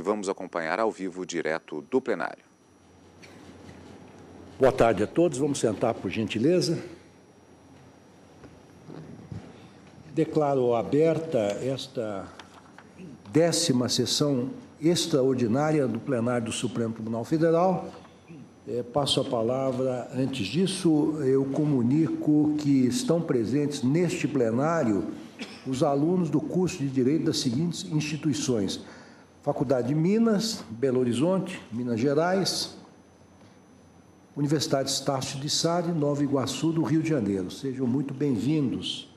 que vamos acompanhar ao vivo direto do plenário. Boa tarde a todos. Vamos sentar, por gentileza. Declaro aberta esta 10ª sessão extraordinária do plenário do Supremo Tribunal Federal. Passo a palavra. Antes disso, eu comunico que estão presentes neste plenário os alunos do curso de Direito das seguintes instituições: Faculdade de Minas, Belo Horizonte, Minas Gerais, Universidade Estácio de Sá, de Nova Iguaçu, do Rio de Janeiro. Sejam muito bem-vindos.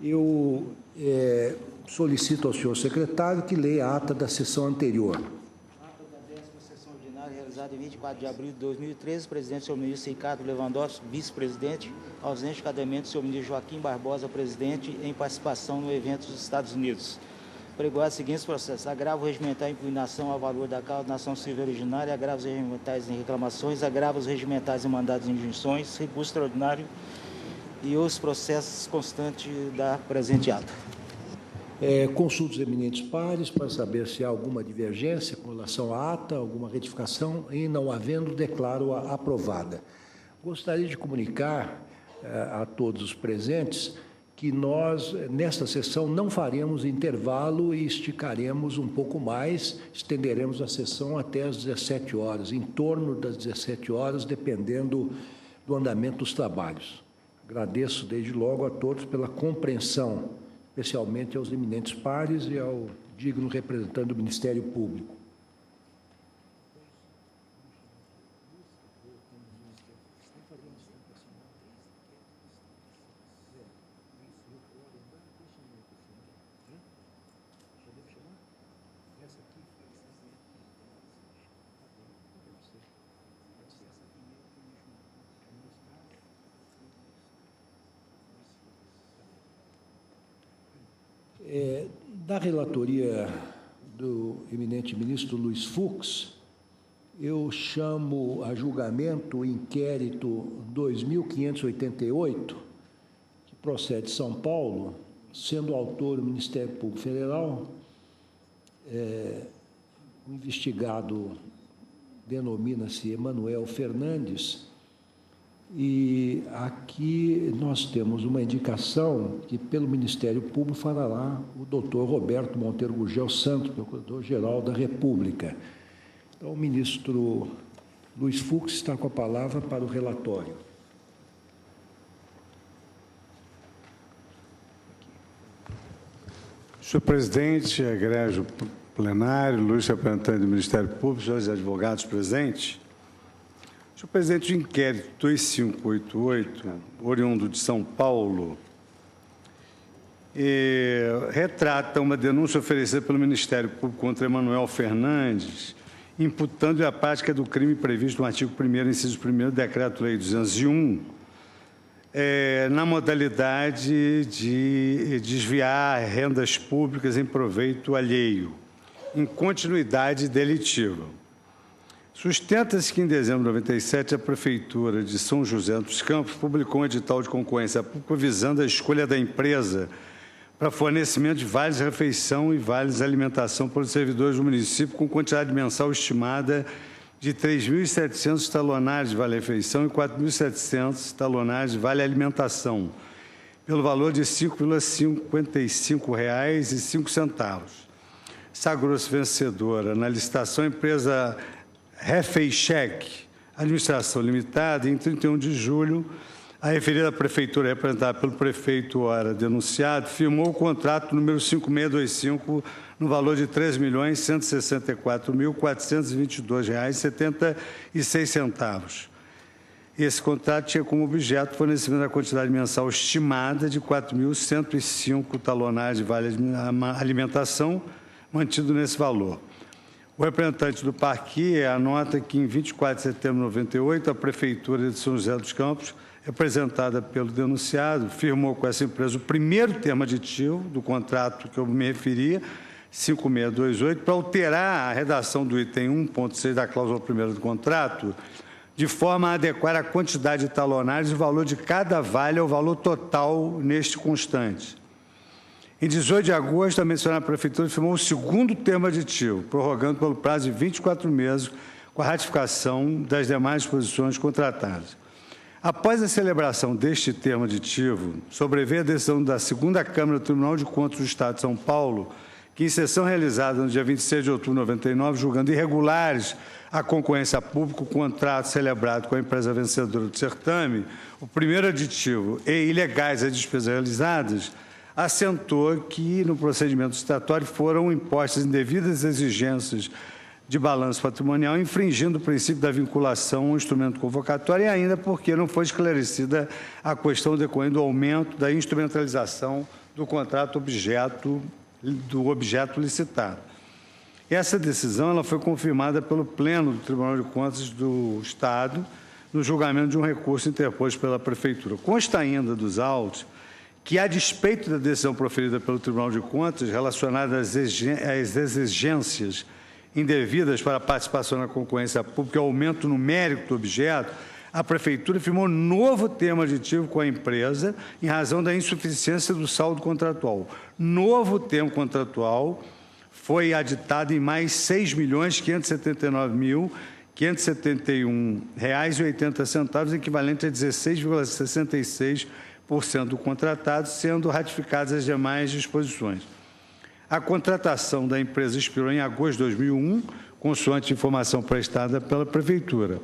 Eu solicito ao senhor secretário que leia a ata da sessão anterior. Ata da 10ª sessão ordinária, realizada em 24 de abril de 2013, presidente, senhor ministro Ricardo Lewandowski, vice-presidente, ausente cademente, senhor ministro Joaquim Barbosa, presidente, em participação no evento dos Estados Unidos. Pregoar os seguintes processos: agravo regimentar em impugnação a valor da causa da ação civil originária, agravos regimentais em reclamações, agravos regimentais em mandados de injunções, recurso extraordinário e os processos constantes da presente ata. Consulto os eminentes pares para saber se há alguma divergência com relação à ata, alguma retificação, e não havendo, declaro-a aprovada. Gostaria de comunicar a todos os presentes que nós, nesta sessão, não faremos intervalo e esticaremos um pouco mais, estenderemos a sessão até às 17 horas, em torno das 17 horas, dependendo do andamento dos trabalhos. Agradeço, desde logo, a todos pela compreensão, especialmente aos eminentes pares e ao digno representante do Ministério Público. Da relatoria do eminente ministro Luiz Fux, eu chamo a julgamento o inquérito 2588, que procede de São Paulo, sendo autor o Ministério Público Federal. O investigado denomina-se Emanuel Fernandes. E aqui nós temos uma indicação que, pelo Ministério Público, fará o doutor Roberto Monteiro Gurgel Santos, Procurador-Geral da República. Então, o ministro Luiz Fux está com a palavra para o relatório. Senhor presidente, egrégio plenário, ilustre representante do Ministério Público, senhores advogados presentes. Senhor presidente, o inquérito 2588, oriundo de São Paulo, retrata uma denúncia oferecida pelo Ministério Público contra Emanuel Fernandes, imputando-lhe a prática do crime previsto no artigo 1º, inciso 1º do Decreto-Lei 201, na modalidade de desviar rendas públicas em proveito alheio, em continuidade delitiva. Sustenta-se que, em dezembro de 97, a Prefeitura de São José dos Campos publicou um edital de concorrência pública visando a escolha da empresa para fornecimento de vales refeição e vales alimentação para os servidores do município, com quantidade mensal estimada de 3.700 talonários de vale refeição e 4.700 talonários de vale alimentação, pelo valor de R$ 5,55,05. Sagrou-se vencedora na licitação a empresa Refeicheck, Administração Limitada, em 31 de julho, a referida prefeitura, representada pelo prefeito ora denunciado, firmou o contrato número 5625, no valor de R$ 3.164.422,76. Esse contrato tinha como objeto o fornecimento da quantidade mensal estimada de 4.105 talonários de vale alimentação, mantido nesse valor. O representante do Parquet anota que, em 24 de setembro de 98, a Prefeitura de São José dos Campos, representada pelo denunciado, firmou com essa empresa o primeiro termo aditivo do contrato que eu me referia, 5628, para alterar a redação do item 1.6 da cláusula 1ª do contrato, de forma a adequar a quantidade de talonários e o valor de cada vale ao valor total neste constante. Em 18 de agosto, a mencionada Prefeitura firmou o segundo termo aditivo, prorrogando pelo prazo de 24 meses, com a ratificação das demais disposições contratadas. Após a celebração deste termo aditivo, sobreveio a decisão da segunda Câmara do Tribunal de Contas do Estado de São Paulo, que, em sessão realizada no dia 26 de outubro de 99, julgando irregulares a concorrência pública, o contrato celebrado com a empresa vencedora do certame, o primeiro aditivo e ilegais as despesas realizadas, assentou que, no procedimento licitatório, foram impostas indevidas exigências de balanço patrimonial, infringindo o princípio da vinculação ao instrumento convocatório e ainda porque não foi esclarecida a questão decorrente do aumento da instrumentalização do contrato do objeto licitado. Essa decisão ela foi confirmada pelo Pleno do Tribunal de Contas do Estado no julgamento de um recurso interposto pela Prefeitura. Consta ainda dos autos que, a despeito da decisão proferida pelo Tribunal de Contas relacionada às exigências indevidas para a participação na concorrência pública e aumento numérico do objeto, a Prefeitura firmou novo termo aditivo com a empresa em razão da insuficiência do saldo contratual. Novo termo contratual foi aditado em mais R$ 6.579.571,80, equivalente a 16,66% do contratado, sendo ratificadas as demais disposições. A contratação da empresa expirou em agosto de 2001, consoante informação prestada pela Prefeitura.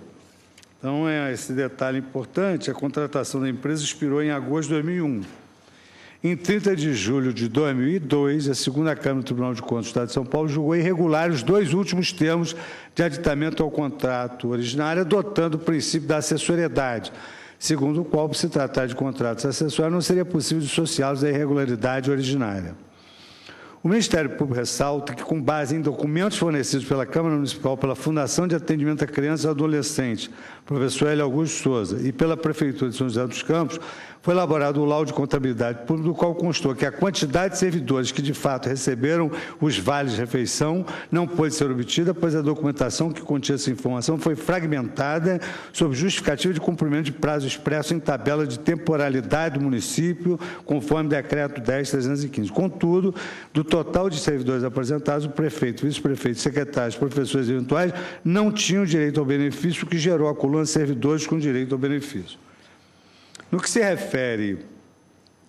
Então, esse detalhe importante, a contratação da empresa expirou em agosto de 2001. Em 30 de julho de 2002, a segunda Câmara do Tribunal de Contas do Estado de São Paulo julgou irregular os dois últimos termos de aditamento ao contrato originário, adotando o princípio da acessoriedade, segundo o qual, por se tratar de contratos acessórios, não seria possível dissociá-los da irregularidade originária. O Ministério Público ressalta que, com base em documentos fornecidos pela Câmara Municipal, pela Fundação de Atendimento a Crianças e Adolescentes, professor Hélio Augusto Souza, e pela Prefeitura de São José dos Campos, foi elaborado o laudo de contabilidade pública, do qual constou que a quantidade de servidores que, de fato, receberam os vales de refeição não pôde ser obtida, pois a documentação que continha essa informação foi fragmentada sob justificativa de cumprimento de prazo expresso em tabela de temporalidade do município, conforme decreto 10.315. Contudo, do total de servidores apresentados, o prefeito, vice-prefeito, secretários, professores eventuais não tinham direito ao benefício, o que gerou a coluna de servidores com direito ao benefício. No que se refere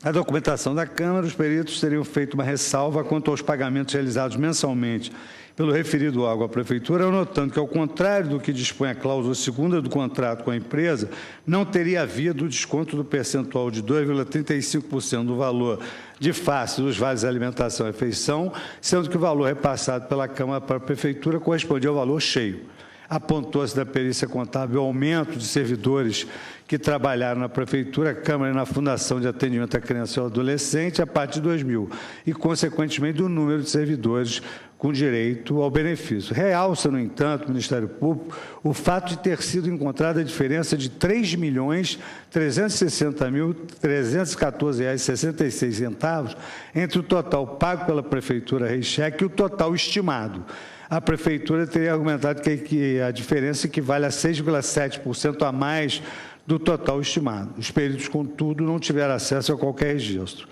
à documentação da Câmara, os peritos teriam feito uma ressalva quanto aos pagamentos realizados mensalmente pelo referido órgão à Prefeitura, notando que, ao contrário do que dispõe a cláusula segunda do contrato com a empresa, não teria havido o desconto do percentual de 2,35% do valor de face dos vales de alimentação e refeição, sendo que o valor repassado pela Câmara para a Prefeitura correspondia ao valor cheio. Apontou-se da perícia contábil o aumento de servidores que trabalharam na Prefeitura, Câmara e na Fundação de Atendimento à Criança e ao Adolescente a partir de 2000 e, consequentemente, do número de servidores com direito ao benefício. Realça, no entanto, o Ministério Público o fato de ter sido encontrada a diferença de R$ 3.360.314,66 entre o total pago pela Prefeitura Reicheque e o total estimado. A Prefeitura teria argumentado que a diferença equivale a 6,7% a mais do total estimado. Os peritos, contudo, não tiveram acesso a qualquer registro.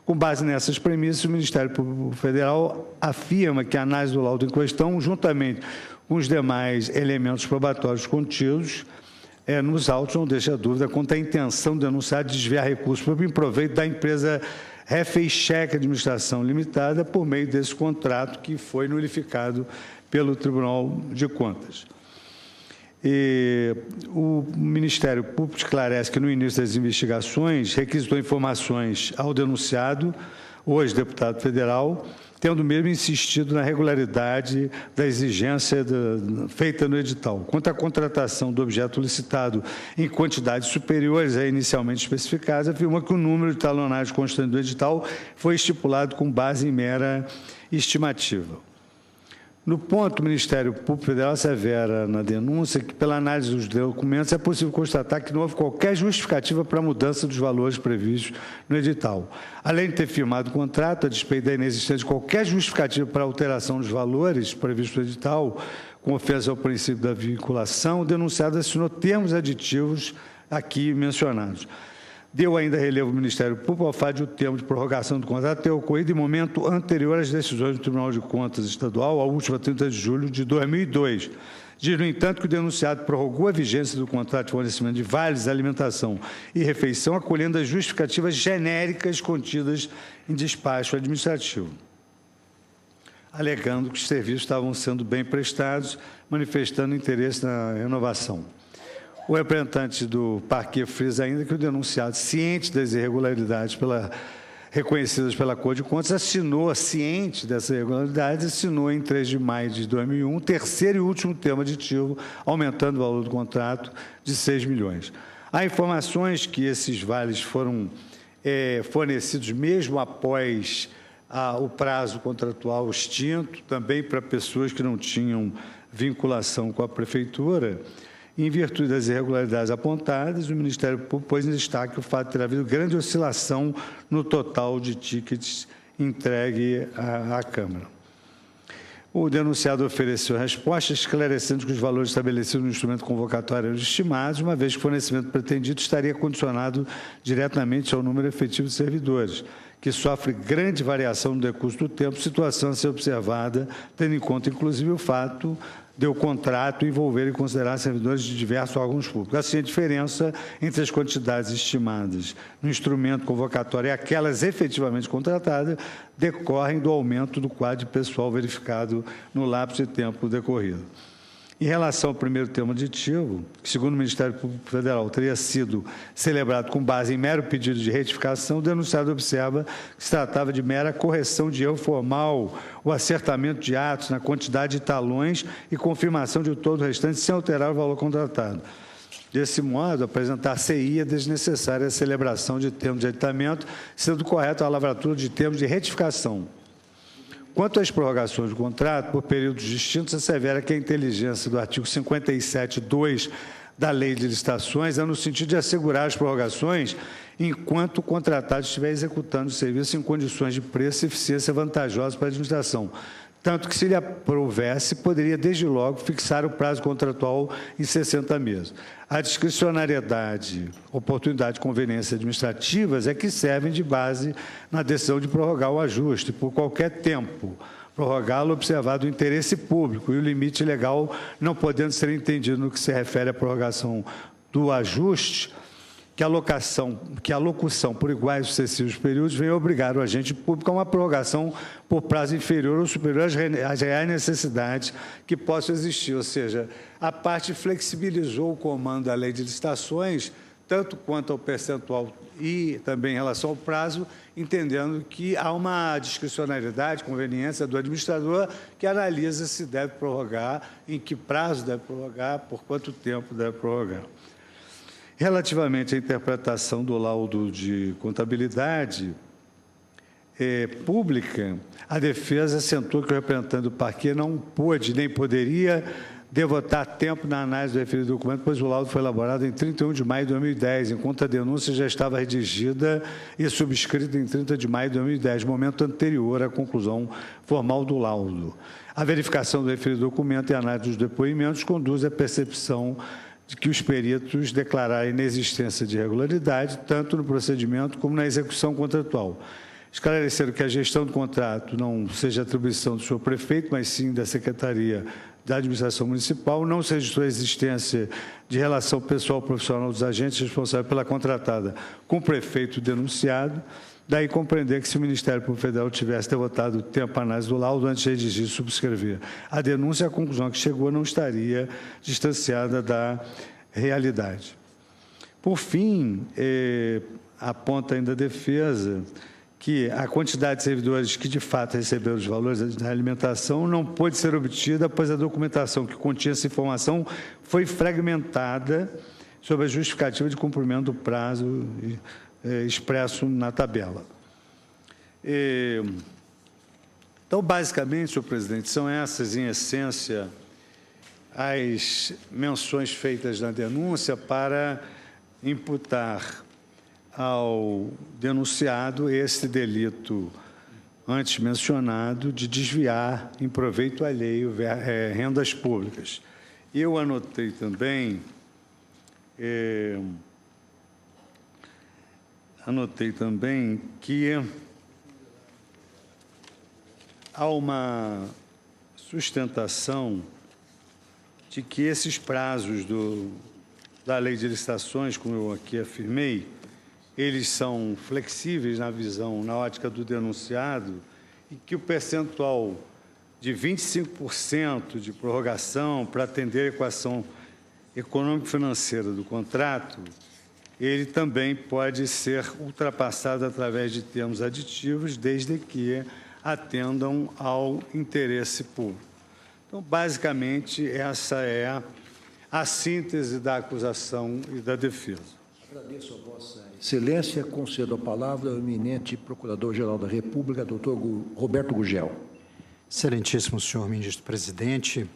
Com base nessas premissas, o Ministério Público Federal afirma que a análise do laudo em questão, juntamente com os demais elementos probatórios contidos nos autos, não deixa dúvida quanto à intenção denunciada de desviar recursos em proveito da empresa Refeicheque Administração Limitada por meio desse contrato que foi nulificado pelo Tribunal de Contas. O Ministério Público esclarece que, no início das investigações, requisitou informações ao denunciado, hoje deputado federal, tendo mesmo insistido na regularidade da exigência feita no edital. Quanto à contratação do objeto licitado em quantidades superiores a inicialmente especificadas, afirmou que o número de talonagens constantes do edital foi estipulado com base em mera estimativa. No ponto, o Ministério Público Federal assevera na denúncia que, pela análise dos documentos, é possível constatar que não houve qualquer justificativa para a mudança dos valores previstos no edital. Além de ter firmado o contrato, a despeito da inexistência de qualquer justificativa para a alteração dos valores previstos no edital, com ofensa ao princípio da vinculação, o denunciado assinou termos aditivos aqui mencionados. deu ainda relevo ao Ministério Público ao fato de o termo de prorrogação do contrato ter ocorrido em momento anterior às decisões do Tribunal de Contas Estadual, a última 30 de julho de 2002. Diz, no entanto, que o denunciado prorrogou a vigência do contrato de fornecimento de vales, alimentação e refeição, acolhendo as justificativas genéricas contidas em despacho administrativo, alegando que os serviços estavam sendo bem prestados, manifestando interesse na renovação. O representante do Parquet frisa ainda que o denunciado, ciente das irregularidades reconhecidas pela Corte de Contas, ciente dessas irregularidades, assinou em 3 de maio de 2001 o terceiro e último termo aditivo, aumentando o valor do contrato de 6 milhões. Há informações que esses vales foram fornecidos mesmo após o prazo contratual extinto, também para pessoas que não tinham vinculação com a Prefeitura. Em virtude das irregularidades apontadas, o Ministério Público pôs em destaque o fato de ter havido grande oscilação no total de tickets entregue à Câmara. O denunciado ofereceu resposta esclarecendo que os valores estabelecidos no instrumento convocatório eram estimados, uma vez que o fornecimento pretendido estaria condicionado diretamente ao número efetivo de servidores, que sofre grande variação no decurso do tempo, situação a ser observada, tendo em conta, inclusive, o fato de o contrato envolver e considerar servidores de diversos órgãos públicos. Assim, a diferença entre as quantidades estimadas no instrumento convocatório e aquelas efetivamente contratadas decorrem do aumento do quadro de pessoal verificado no lapso de tempo decorrido. Em relação ao primeiro termo aditivo, que, segundo o Ministério Público Federal, teria sido celebrado com base em mero pedido de retificação, o denunciado observa que se tratava de mera correção de erro formal, o acertamento de atos na quantidade de talões e confirmação de todo o restante sem alterar o valor contratado. Desse modo, apresentar-se-ia desnecessária a celebração de termos de aditamento, sendo correta a lavratura de termos de retificação. Quanto às prorrogações do contrato, por períodos distintos, assevera que a inteligência do artigo 57.2 da Lei de Licitações é no sentido de assegurar as prorrogações enquanto o contratado estiver executando o serviço em condições de preço e eficiência vantajosas para a administração. Tanto que, se lhe aprovesse, poderia, desde logo, fixar o prazo contratual em 60 meses. A discricionariedade, oportunidade e conveniência administrativas é que servem de base na decisão de prorrogar o ajuste, por qualquer tempo, prorrogá-lo observado o interesse público e o limite legal não podendo ser entendido no que se refere à prorrogação do ajuste, que a locução por iguais sucessivos períodos vem obrigar o agente público a uma prorrogação por prazo inferior ou superior às reais necessidades que possam existir. Ou seja, a parte flexibilizou o comando da Lei de Licitações, tanto quanto ao percentual e também em relação ao prazo, entendendo que há uma discricionariedade, conveniência do administrador que analisa se deve prorrogar, em que prazo deve prorrogar, por quanto tempo deve prorrogar. Relativamente à interpretação do laudo de contabilidade pública, a defesa acentuou que o representante do Parquet não pôde nem poderia devotar tempo na análise do referido documento, pois o laudo foi elaborado em 31 de maio de 2010, enquanto a denúncia já estava redigida e subscrita em 30 de maio de 2010, momento anterior à conclusão formal do laudo. A verificação do referido documento e a análise dos depoimentos conduz à percepção de que os peritos declararam a inexistência de irregularidade, tanto no procedimento como na execução contratual. Esclareceram que a gestão do contrato não seja atribuição do senhor prefeito, mas sim da Secretaria da Administração Municipal, não se registrou a existência de relação pessoal profissional dos agentes responsáveis pela contratada com o prefeito denunciado. Daí compreender que, se o Ministério Público Federal tivesse devotado tempo para análise do laudo antes de redigir e subscrever a denúncia, a conclusão que chegou não estaria distanciada da realidade. Por fim, aponta ainda a defesa que a quantidade de servidores que, de fato, receberam os valores da alimentação não pôde ser obtida, pois a documentação que continha essa informação foi fragmentada sob a justificativa de cumprimento do prazo expresso na tabela. Então, basicamente, senhor presidente, são essas, em essência, as menções feitas na denúncia para imputar ao denunciado esse delito antes mencionado de desviar em proveito alheio rendas públicas. Eu anotei também anotei também que há uma sustentação de que esses prazos da lei de licitações, como eu aqui afirmei, eles são flexíveis na ótica do denunciado e que o percentual de 25% de prorrogação para atender a equação econômico-financeira do contrato, ele também pode ser ultrapassado através de termos aditivos, desde que atendam ao interesse público. Então, basicamente, essa é a síntese da acusação e da defesa. Agradeço a Vossa Excelência. Concedo a palavra ao eminente Procurador-Geral da República, doutor Roberto Gugel. Excelentíssimo senhor ministro-presidente,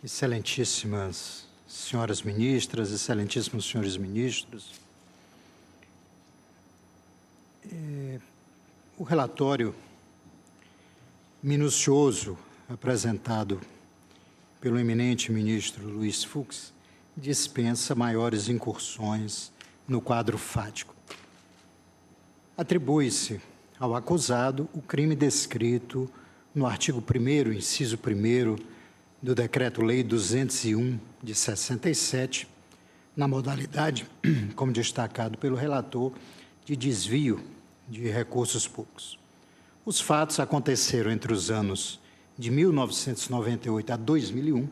excelentíssimas senhoras ministras, excelentíssimos senhores ministros, o relatório minucioso apresentado pelo eminente ministro Luiz Fux dispensa maiores incursões no quadro fático. Atribui-se ao acusado o crime descrito no artigo 1º, inciso 1º, do Decreto-Lei 201, de 67, na modalidade, como destacado pelo relator, de desvio de recursos públicos. Os fatos aconteceram entre os anos de 1998 a 2001,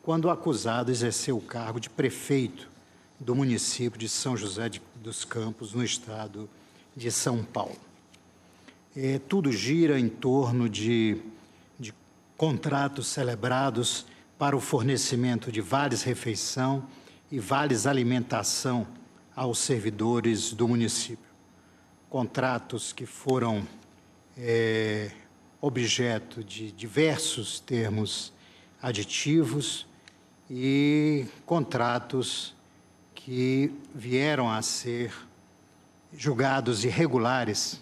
quando o acusado exerceu o cargo de prefeito do município de São José dos Campos, no estado de São Paulo. Tudo gira em torno de contratos celebrados para o fornecimento de vales-refeição e vales-alimentação aos servidores do município. Contratos que foram objeto de diversos termos aditivos e contratos que vieram a ser julgados irregulares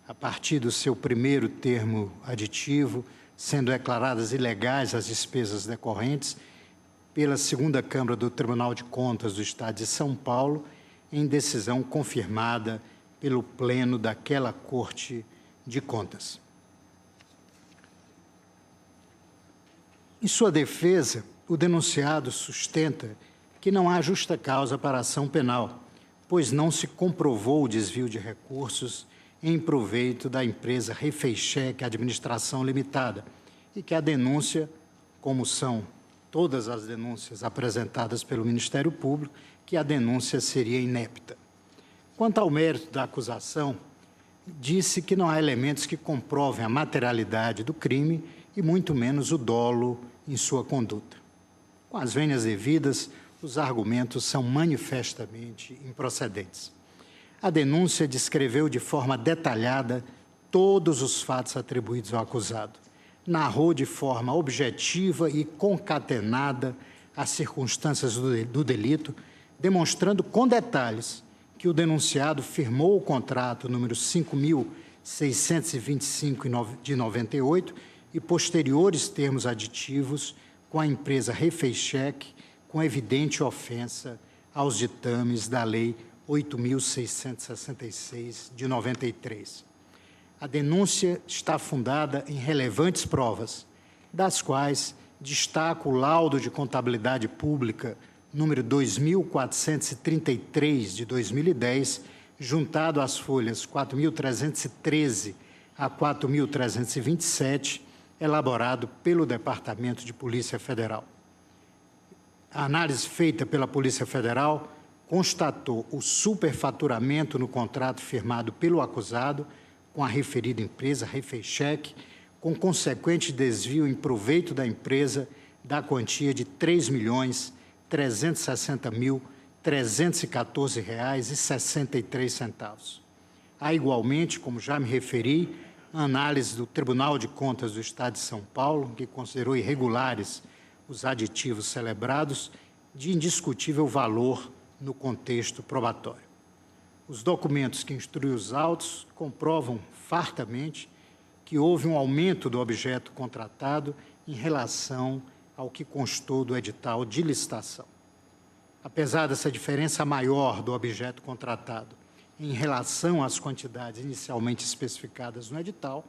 a partir do seu primeiro termo aditivo, sendo declaradas ilegais as despesas decorrentes pela segunda Câmara do Tribunal de Contas do Estado de São Paulo, em decisão confirmada pelo Pleno daquela Corte de Contas. Em sua defesa, o denunciado sustenta que não há justa causa para a ação penal, pois não se comprovou o desvio de recursos em proveito da empresa Refeicheque Administração Limitada, e que a denúncia, como são todas as denúncias apresentadas pelo Ministério Público, que a denúncia seria inepta. Quanto ao mérito da acusação, disse que não há elementos que comprovem a materialidade do crime e muito menos o dolo em sua conduta. Com as vênias devidas, os argumentos são manifestamente improcedentes. A denúncia descreveu de forma detalhada todos os fatos atribuídos ao acusado, narrou de forma objetiva e concatenada as circunstâncias do delito, demonstrando com detalhes que o denunciado firmou o contrato número 5.625 de 98 e posteriores termos aditivos com a empresa Refeicheque, com evidente ofensa aos ditames da Lei 8.666 de 93. A denúncia está fundada em relevantes provas, das quais destaco o laudo de contabilidade pública número 2.433 de 2010, juntado às folhas 4.313 a 4.327, elaborado pelo Departamento de Polícia Federal. A análise feita pela Polícia Federal constatou o superfaturamento no contrato firmado pelo acusado com a referida empresa Refeicheque, com consequente desvio em proveito da empresa da quantia de R$ 3.360.314,63. Há igualmente, como já me referi, a análise do Tribunal de Contas do Estado de São Paulo, que considerou irregulares os aditivos celebrados, de indiscutível valor no contexto probatório. Os documentos que instruem os autos comprovam fartamente que houve um aumento do objeto contratado em relação ao que constou do edital de licitação. Apesar dessa diferença maior do objeto contratado em relação às quantidades inicialmente especificadas no edital,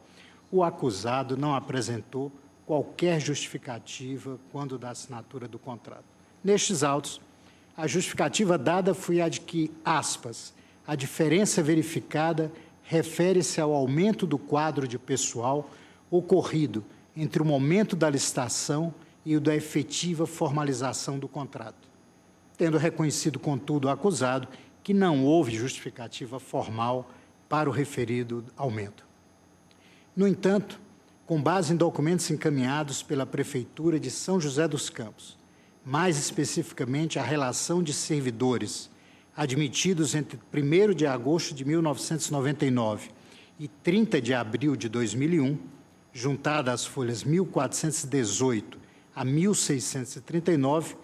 o acusado não apresentou qualquer justificativa quando da assinatura do contrato. Nestes autos, a justificativa dada foi a de que, aspas, a diferença verificada refere-se ao aumento do quadro de pessoal ocorrido entre o momento da licitação e o da efetiva formalização do contrato, tendo reconhecido, contudo, o acusado que não houve justificativa formal para o referido aumento. No entanto, com base em documentos encaminhados pela Prefeitura de São José dos Campos, mais especificamente a relação de servidores admitidos entre 1º de agosto de 1999 e 30 de abril de 2001, juntada às folhas 1418 a 1639,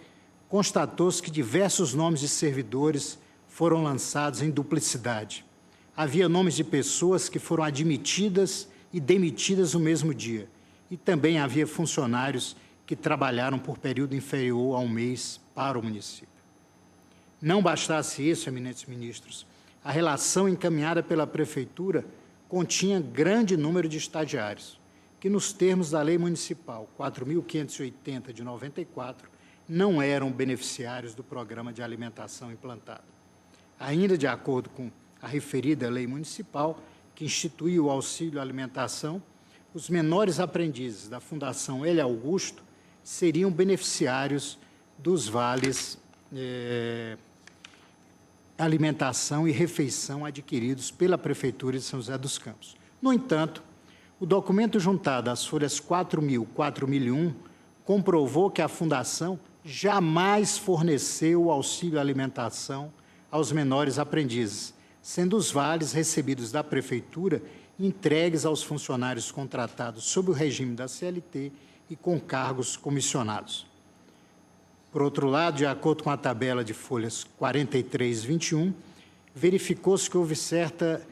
constatou-se que diversos nomes de servidores foram lançados em duplicidade. Havia nomes de pessoas que foram admitidas e demitidas no mesmo dia, e também havia funcionários que trabalharam por período inferior a um mês para o município. Não bastasse isso, eminentes ministros, a relação encaminhada pela Prefeitura continha grande número de estagiários, que, nos termos da Lei Municipal 4.580 de 94, não eram beneficiários do programa de alimentação implantado. Ainda de acordo com a referida Lei Municipal, que instituiu o auxílio alimentação, os menores aprendizes da Fundação L. Augusto seriam beneficiários dos vales alimentação e refeição adquiridos pela Prefeitura de São José dos Campos. No entanto, o documento juntado às folhas 4.000 e 4.001 comprovou que a Fundação jamais forneceu o auxílio alimentação aos menores aprendizes, sendo os vales recebidos da Prefeitura entregues aos funcionários contratados sob o regime da CLT e com cargos comissionados. Por outro lado, de acordo com a tabela de folhas 43 e 21, verificou-se que houve certa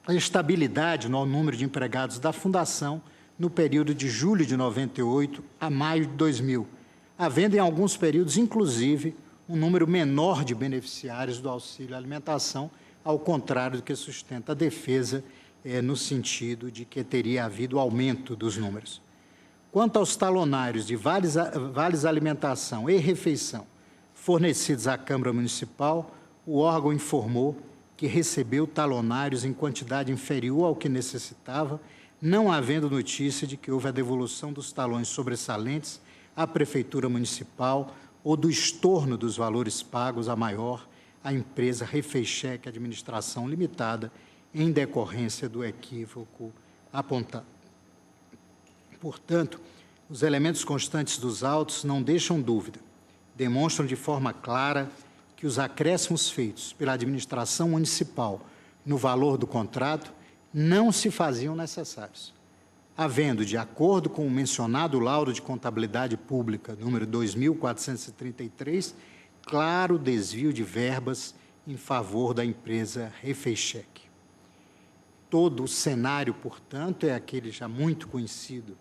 estabilidade no número de empregados da Fundação no período de julho de 98 a maio de 2000, havendo em alguns períodos, inclusive, um número menor de beneficiários do auxílio alimentação, ao contrário do que sustenta a defesa, no sentido de que teria havido aumento dos números. Quanto aos talonários de vales alimentação e refeição fornecidos à Câmara Municipal, o órgão informou que recebeu talonários em quantidade inferior ao que necessitava, não havendo notícia de que houve a devolução dos talões sobressalentes à Prefeitura Municipal ou do estorno dos valores pagos a maior à empresa Refeicheque Administração Limitada, em decorrência do equívoco apontado. Portanto, os elementos constantes dos autos não deixam dúvida, demonstram de forma clara que os acréscimos feitos pela administração municipal no valor do contrato não se faziam necessários, havendo, de acordo com o mencionado laudo de contabilidade pública número 2433, claro desvio de verbas em favor da empresa Refeicheque. Todo o cenário, portanto, é aquele já muito conhecido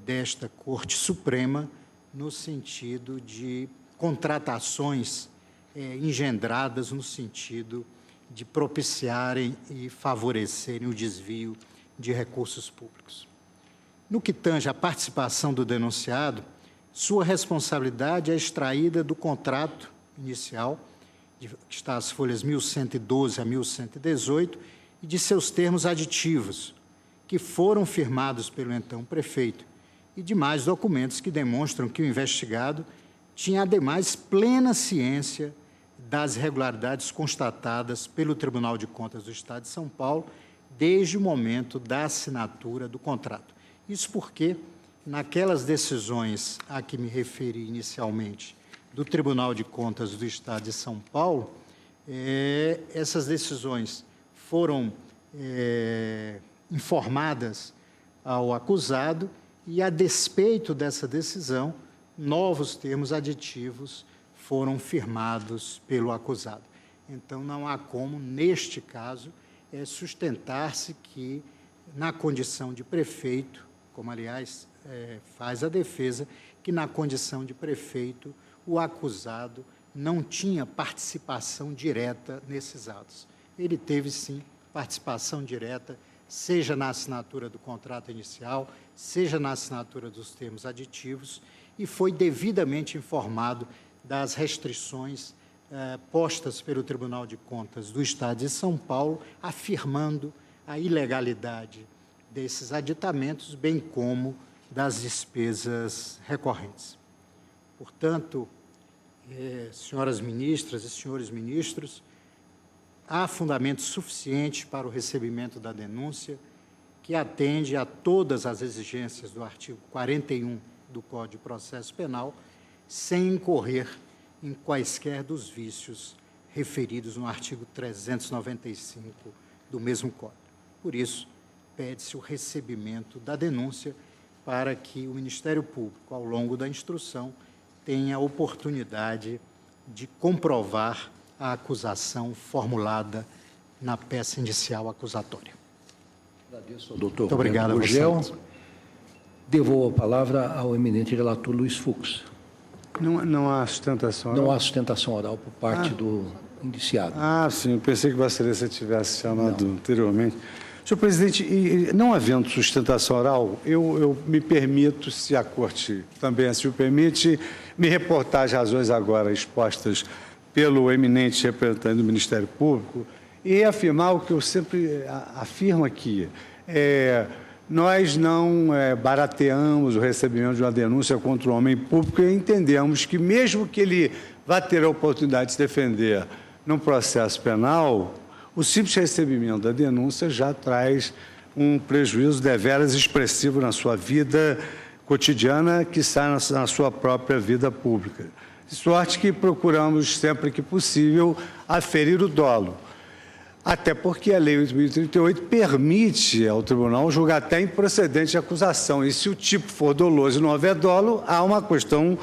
desta Corte Suprema, no sentido de contratações engendradas no sentido de propiciarem e favorecerem o desvio de recursos públicos. No que tange à participação do denunciado, sua responsabilidade é extraída do contrato inicial, que está às folhas 1112 a 1118, e de seus termos aditivos, que foram firmados pelo então prefeito, e demais documentos que demonstram que o investigado tinha, ademais, plena ciência das irregularidades constatadas pelo Tribunal de Contas do Estado de São Paulo desde o momento da assinatura do contrato. Isso porque, naquelas decisões a que me referi inicialmente do Tribunal de Contas do Estado de São Paulo, essas decisões foram informadas ao acusado e, a despeito dessa decisão, novos termos aditivos foram firmados pelo acusado. Então, não há como, neste caso, sustentar-se que, na condição de prefeito, como, aliás, faz a defesa, que, na condição de prefeito, o acusado não tinha participação direta nesses atos. Ele teve, sim, participação direta, seja na assinatura do contrato inicial, seja na assinatura dos termos aditivos, e foi devidamente informado das restrições postas pelo Tribunal de Contas do Estado de São Paulo, afirmando a ilegalidade desses aditamentos, bem como das despesas recorrentes. Portanto, senhoras ministras e senhores ministros, há fundamento suficiente para o recebimento da denúncia, que atende a todas as exigências do artigo 41 do Código de Processo Penal, sem incorrer em quaisquer dos vícios referidos no artigo 395 do mesmo Código. Por isso, pede-se o recebimento da denúncia para que o Ministério Público, ao longo da instrução, tenha a oportunidade de comprovar a acusação formulada na peça inicial acusatória. Agradeço ao doutor Muito obrigado, Gurgel. Devolvo a palavra ao eminente relator Luiz Fux. Não há sustentação oral? Não há sustentação oral por parte do indiciado. Sim, eu pensei que Vossa Excelência tivesse chamado anteriormente. Senhor presidente, não havendo sustentação oral, eu me permito, se a Corte também assim o permite, me reportar as razões agora expostas pelo eminente representante do Ministério Público e reafirmar o que eu sempre afirmo aqui. Nós não barateamos o recebimento de uma denúncia contra um homem público e entendemos que, mesmo que ele vá ter a oportunidade de se defender num processo penal, o simples recebimento da denúncia já traz um prejuízo deveras expressivo na sua vida cotidiana, que está na sua própria vida pública. De sorte que procuramos, sempre que possível, aferir o dolo. Até porque a Lei 8.038 permite ao tribunal julgar até improcedente a acusação. E se o tipo for doloso e não houver dolo, há uma questão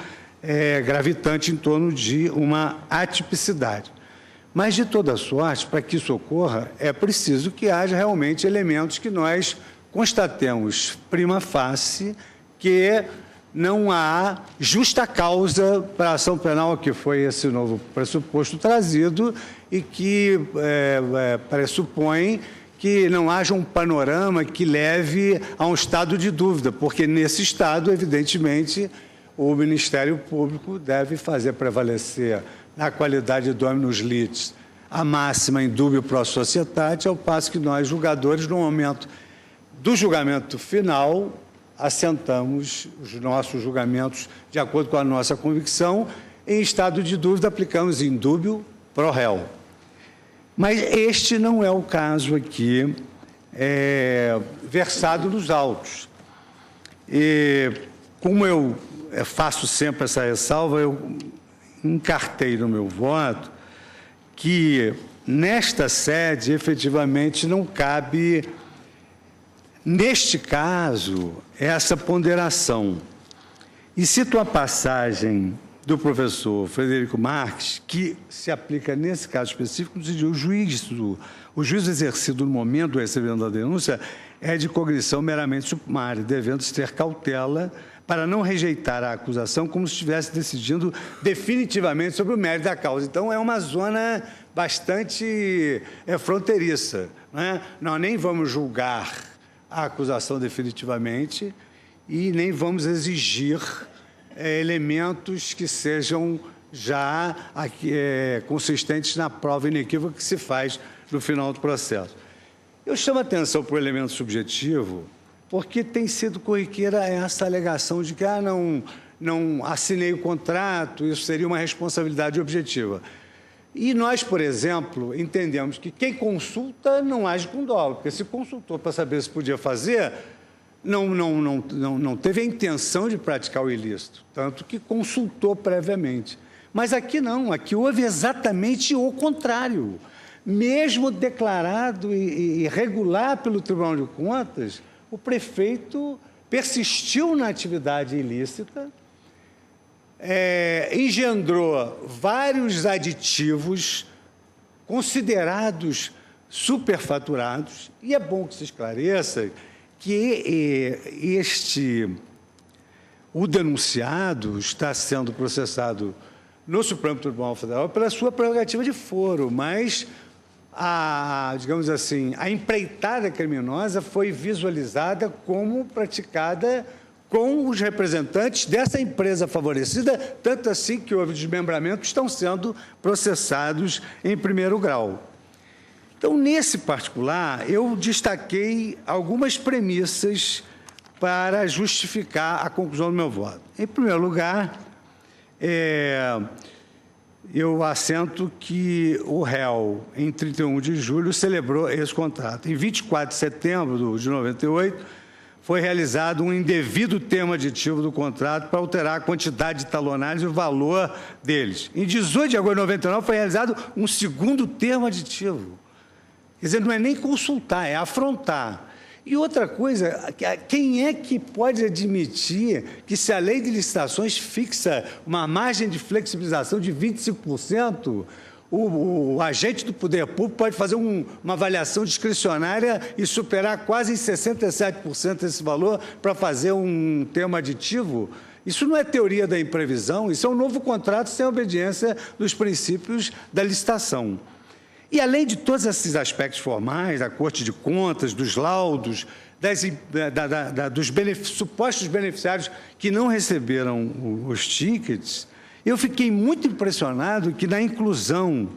gravitante em torno de uma atipicidade. Mas, de toda sorte, para que isso ocorra, é preciso que haja realmente elementos que nós constatemos prima facie que não há justa causa para a ação penal, que foi esse novo pressuposto trazido, e que pressupõe que não haja um panorama que leve a um estado de dúvida, porque nesse estado, evidentemente, o Ministério Público deve fazer prevalecer na qualidade de dominus litis a máxima indúbio pro societate, ao passo que nós, julgadores, no momento do julgamento final, assentamos os nossos julgamentos de acordo com a nossa convicção. Em estado de dúvida, aplicamos indúbio pro réu. Mas este não é o caso aqui versado nos autos. E, como eu faço sempre essa ressalva, eu encartei no meu voto que, nesta sede, efetivamente, não cabe, neste caso, essa ponderação. E cito a passagem do professor Frederico Marques, que se aplica nesse caso específico, o juízo exercido no momento do recebimento da denúncia é de cognição meramente sumária, devendo-se ter cautela para não rejeitar a acusação como se estivesse decidindo definitivamente sobre o mérito da causa. Então, é uma zona bastante fronteiriça, né? Nós nem vamos julgar a acusação definitivamente e nem vamos exigir elementos que sejam já consistentes na prova inequívoca que se faz no final do processo. Eu chamo a atenção para o elemento subjetivo, porque tem sido corriqueira essa alegação de que não assinei o contrato, isso seria uma responsabilidade objetiva. E nós, por exemplo, entendemos que quem consulta não age com dolo, porque se consultou para saber se podia fazer, não teve a intenção de praticar o ilícito, tanto que consultou previamente. Mas aqui não, aqui houve exatamente o contrário. Mesmo declarado e regular pelo Tribunal de Contas, o prefeito persistiu na atividade ilícita, engendrou vários aditivos considerados superfaturados, e é bom que se esclareça que o denunciado está sendo processado no Supremo Tribunal Federal pela sua prerrogativa de foro, mas digamos assim, a empreitada criminosa foi visualizada como praticada com os representantes dessa empresa favorecida, tanto assim que houve desmembramento, estão sendo processados em primeiro grau. Então, nesse particular, eu destaquei algumas premissas para justificar a conclusão do meu voto. Em primeiro lugar, eu assento que o réu, em 31 de julho, celebrou esse contrato. Em 24 de setembro de 98, foi realizado um indevido termo aditivo do contrato para alterar a quantidade de talonários e o valor deles. Em 18 de agosto de 99, foi realizado um segundo termo aditivo. Quer dizer, não é nem consultar, é afrontar. E outra coisa, quem é que pode admitir que, se a lei de licitações fixa uma margem de flexibilização de 25%, o agente do poder público pode fazer uma avaliação discricionária e superar quase em 67% esse valor para fazer um termo aditivo? Isso não é teoria da imprevisão, isso é um novo contrato sem obediência dos princípios da licitação. E, além de todos esses aspectos formais, da Corte de Contas, dos laudos, dos supostos beneficiários que não receberam os tickets, eu fiquei muito impressionado que, na inclusão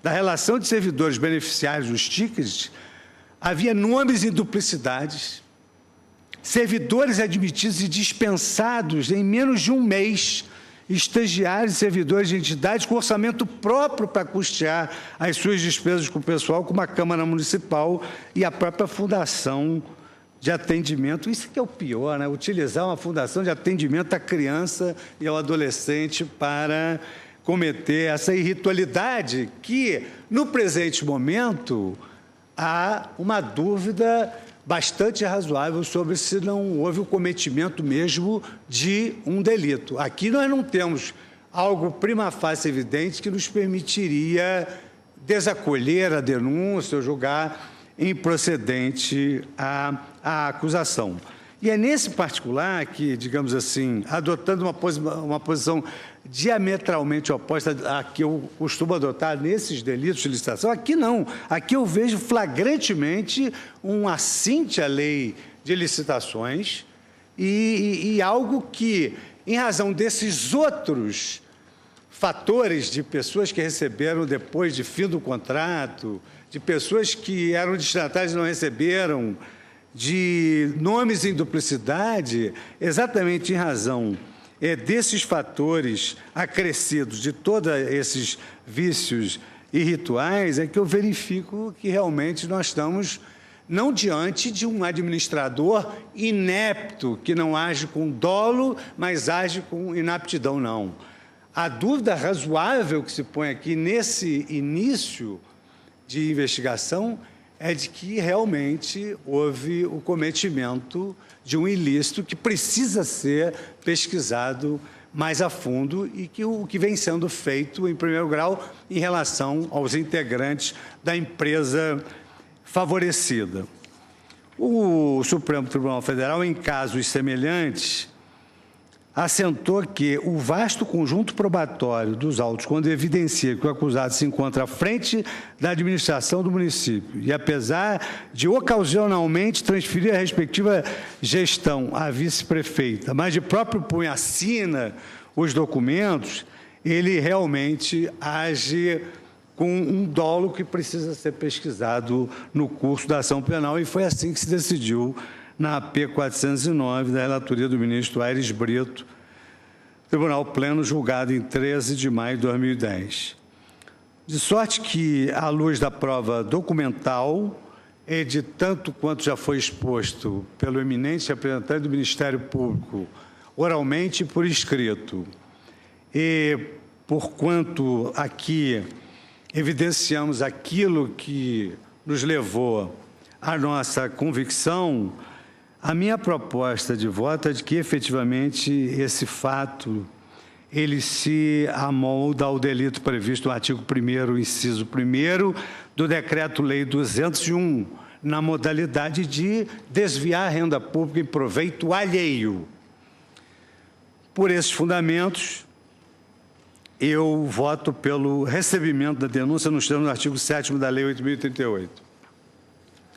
da relação de servidores beneficiários dos tickets, havia nomes em duplicidades, servidores admitidos e dispensados em menos de um mês, estagiários e servidores de entidades com orçamento próprio para custear as suas despesas com o pessoal, como a Câmara Municipal e a própria Fundação de Atendimento. Isso que é o pior, né? Utilizar uma fundação de atendimento à criança e ao adolescente para cometer essa irritualidade que, no presente momento, há uma dúvida bastante razoável sobre se não houve o cometimento mesmo de um delito. Aqui nós não temos algo prima facie evidente que nos permitiria desacolher a denúncia ou julgar improcedente a acusação. E é nesse particular que, digamos assim, adotando uma posição diametralmente oposta à que eu costumo adotar nesses delitos de licitação, aqui não. Aqui eu vejo flagrantemente um assinte à lei de licitações e algo que, em razão desses outros fatores de pessoas que receberam depois de fim do contrato, de pessoas que eram destinatárias e não receberam, de nomes em duplicidade, exatamente em razão desses fatores acrescidos, de todos esses vícios e rituais, é que eu verifico que realmente nós estamos não diante de um administrador inepto, que não age com dolo, mas age com inaptidão, não. A dúvida razoável que se põe aqui nesse início de investigação é de que realmente houve o cometimento de um ilícito que precisa ser pesquisado mais a fundo e que o que vem sendo feito, em primeiro grau, em relação aos integrantes da empresa favorecida. O Supremo Tribunal Federal, em casos semelhantes, assentou que o vasto conjunto probatório dos autos, quando evidencia que o acusado se encontra à frente da administração do município e, apesar de ocasionalmente transferir a respectiva gestão à vice-prefeita, mas de próprio punho assina os documentos, ele realmente age com um dolo que precisa ser pesquisado no curso da ação penal, e foi assim que se decidiu na AP 409, da relatoria do ministro Aires Brito, Tribunal Pleno, julgado em 13 de maio de 2010. De sorte que, à luz da prova documental e de tanto quanto já foi exposto pelo eminente representante do Ministério Público, oralmente e por escrito, e porquanto aqui evidenciamos aquilo que nos levou à nossa convicção, a minha proposta de voto é de que, efetivamente, esse fato ele se amolda ao delito previsto no artigo 1º, inciso 1º, do Decreto-Lei 201, na modalidade de desviar a renda pública em proveito alheio. Por esses fundamentos, Eu voto pelo recebimento da denúncia nos termos do artigo 7º da Lei 8.038.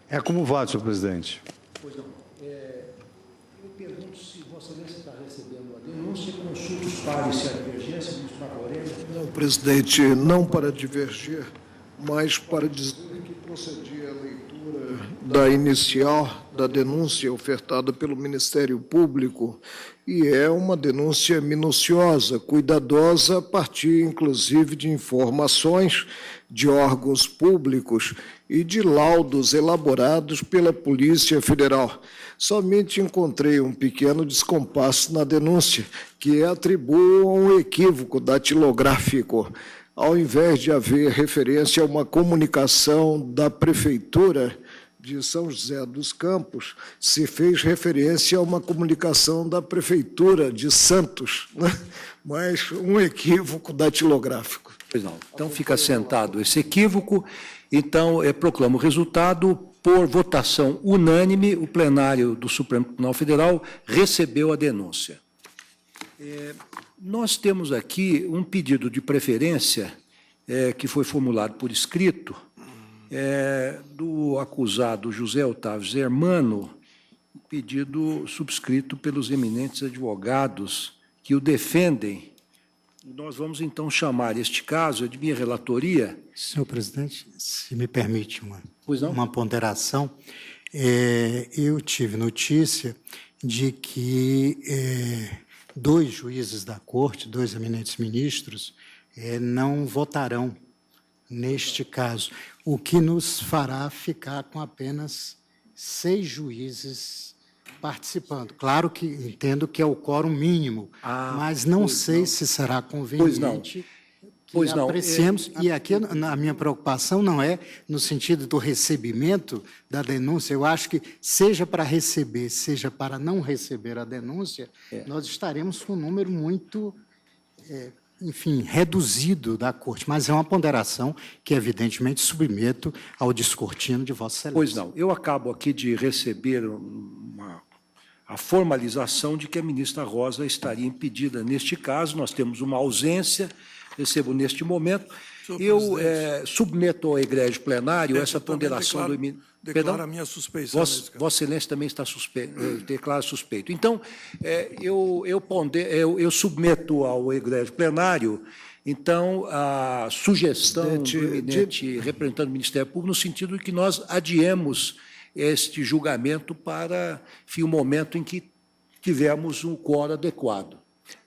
É como voto, senhor presidente. Pois não. Eu pergunto se Vossa Excelência está recebendo a denúncia e consulta os pares se há divergência, ministro Marco Aurélio. Não, presidente, não para divergir, mas para dizer que procedi à leitura da inicial da denúncia ofertada pelo Ministério Público, e é uma denúncia minuciosa, cuidadosa, a partir, inclusive, de informações de órgãos públicos e de laudos elaborados pela Polícia Federal. Somente encontrei um pequeno descompasso na denúncia, que atribui um equívoco datilográfico. Ao invés de haver referência a uma comunicação da Prefeitura de São José dos Campos, se fez referência a uma comunicação da Prefeitura de Santos, né? Mas um equívoco datilográfico. Pois não. Então, fica assentado esse equívoco. Então, proclamo o resultado. Por votação unânime, o plenário do Supremo Tribunal Federal recebeu a denúncia. Nós temos aqui um pedido de preferência que foi formulado por escrito do acusado José Otávio Germano, pedido subscrito pelos eminentes advogados que o defendem. Nós vamos, então, chamar este caso de minha relatoria. Senhor presidente, se me permite Pois não? uma ponderação, eu tive notícia de que 2 juízes da Corte, 2 eminentes ministros, não votarão neste caso, o que nos fará ficar com apenas 6 juízes participando. Claro que entendo que é o quórum mínimo, mas não sei se será conveniente que apreciemos. E aqui a minha preocupação não é no sentido do recebimento da denúncia. Eu acho que, seja para receber, seja para não receber a denúncia, nós estaremos com um número muito, enfim, reduzido da Corte. Mas é uma ponderação que, evidentemente, submeto ao descortino de Vossa Excelência. Pois não. Eu acabo aqui de receber a formalização de que a ministra Rosa estaria impedida neste caso. Nós temos uma ausência, recebo neste momento. Eu submeto ao egrégio plenário essa ponderação do eminente. Declaro a minha suspeição. Vossa Excelência também está declara suspeito. Então, eu submeto ao egrégio plenário, então, a sugestão do eminente representante do Ministério Público, no sentido de que nós adiemos este julgamento para, enfim, o momento em que tivermos um quórum adequado.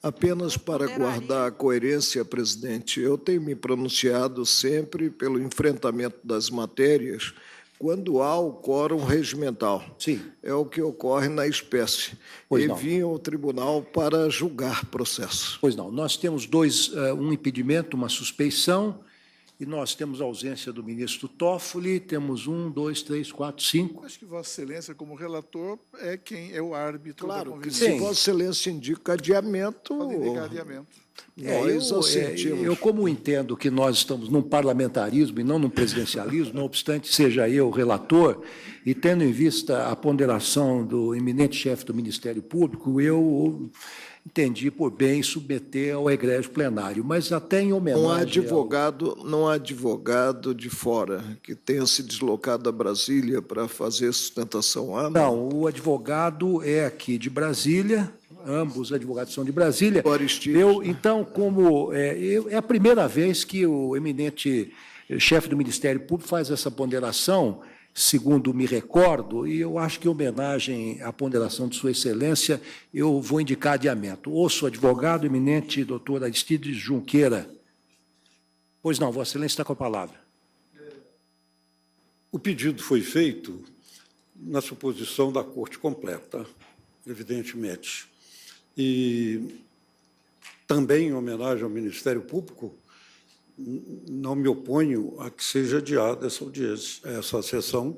Apenas para guardar a coerência, presidente, eu tenho me pronunciado sempre pelo enfrentamento das matérias quando há o quórum regimental. Sim. É o que ocorre na espécie. Pois e não. vinha ao tribunal para julgar processo. Pois não. Nós temos um impedimento, uma suspeição, e nós temos a ausência do ministro Toffoli, temos 1, 2, 3, 4, 5. Acho que Vossa Excelência, como relator, é quem é o árbitro da Claro que convivência. se Vossa Excelência indica adiamento, Pode indicar adiamento. nós assentimos. Eu, como entendo que nós estamos num parlamentarismo e não num presidencialismo, não obstante seja eu o relator, e tendo em vista a ponderação do eminente chefe do Ministério Público, eu entendi por bem submeter ao egrégio plenário, mas até em homenagem Não há advogado de fora que tenha se deslocado a Brasília para fazer sustentação ampla? Não, o advogado é aqui de Brasília, ambos advogados são de Brasília. Então, como é a primeira vez que o eminente chefe do Ministério Público faz essa ponderação, segundo me recordo, e eu acho que, em homenagem à ponderação de Sua Excelência, eu vou indicar adiamento. Ouço o advogado eminente doutor Aristides Junqueira. Pois não, Vossa Excelência está com a palavra. O pedido foi feito na suposição da Corte completa, evidentemente. E também, em homenagem ao Ministério Público, não me oponho a que seja adiada essa audiência, essa sessão,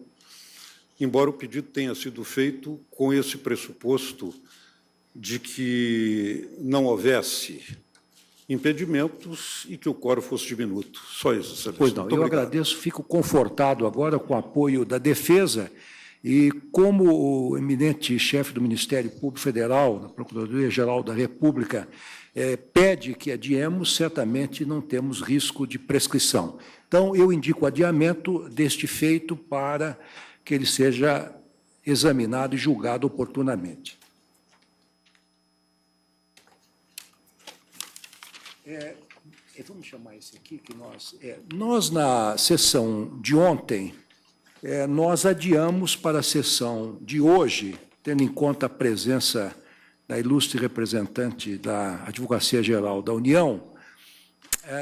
embora o pedido tenha sido feito com esse pressuposto de que não houvesse impedimentos e que o quórum fosse diminuto. Só isso, Excelência. Pois não, eu agradeço, fico confortado agora com o apoio da defesa E como o eminente chefe do Ministério Público Federal, da Procuradoria-Geral da República, pede que adiemos, certamente não temos risco de prescrição. Então, eu indico o adiamento deste feito para que ele seja examinado e julgado oportunamente. Vamos chamar esse aqui, que nós na sessão de ontem, nós adiamos para a sessão de hoje, tendo em conta a presença da ilustre representante da Advocacia Geral da União,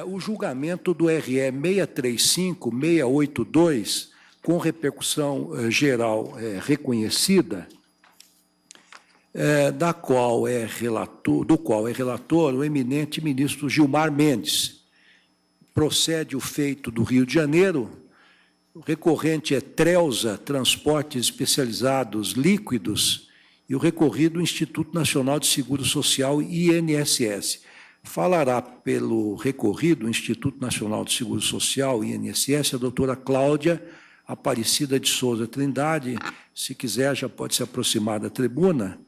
o julgamento do RE 635-682, com repercussão geral reconhecida, do qual é relator o eminente ministro Gilmar Mendes. Procede o feito do Rio de Janeiro, o recorrente é Trelsa Transportes Especializados Líquidos e o recorrido Instituto Nacional de Seguro Social, INSS. Falará pelo recorrido Instituto Nacional de Seguro Social, INSS, a doutora Cláudia Aparecida de Souza Trindade. Se quiser, já pode se aproximar da tribuna.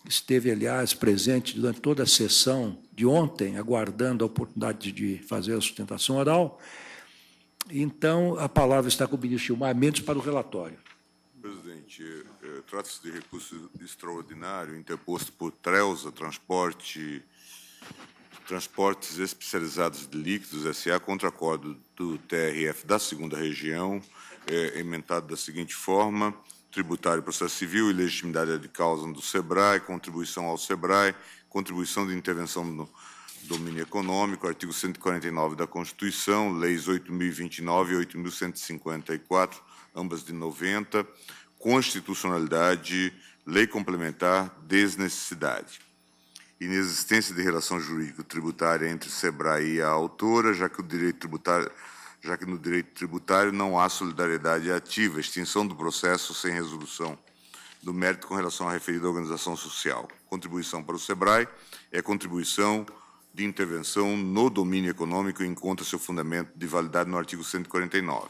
Esteve, aliás, presente durante toda a sessão de ontem, aguardando a oportunidade de fazer a sustentação oral. Então, a palavra está com o ministro Gilmar Mendes para o relatório. Presidente, trata-se de recurso extraordinário interposto por Trelsa Transportes Especializados de Líquidos, S.A., contra acordo do TRF da 2ª Região, emendado da seguinte forma: tributário, processo civil e legitimidade de causa do SEBRAE, contribuição ao SEBRAE, contribuição de intervenção no domínio econômico, artigo 149 da Constituição, leis 8.029 e 8.154, ambas de 90, constitucionalidade, lei complementar, desnecessidade. Inexistência de relação jurídico-tributária entre SEBRAE e a autora, já que no direito tributário não há solidariedade ativa, extinção do processo sem resolução do mérito com relação à referida organização social. Contribuição para o SEBRAE é contribuição de intervenção no domínio econômico e encontra seu fundamento de validade no artigo 149.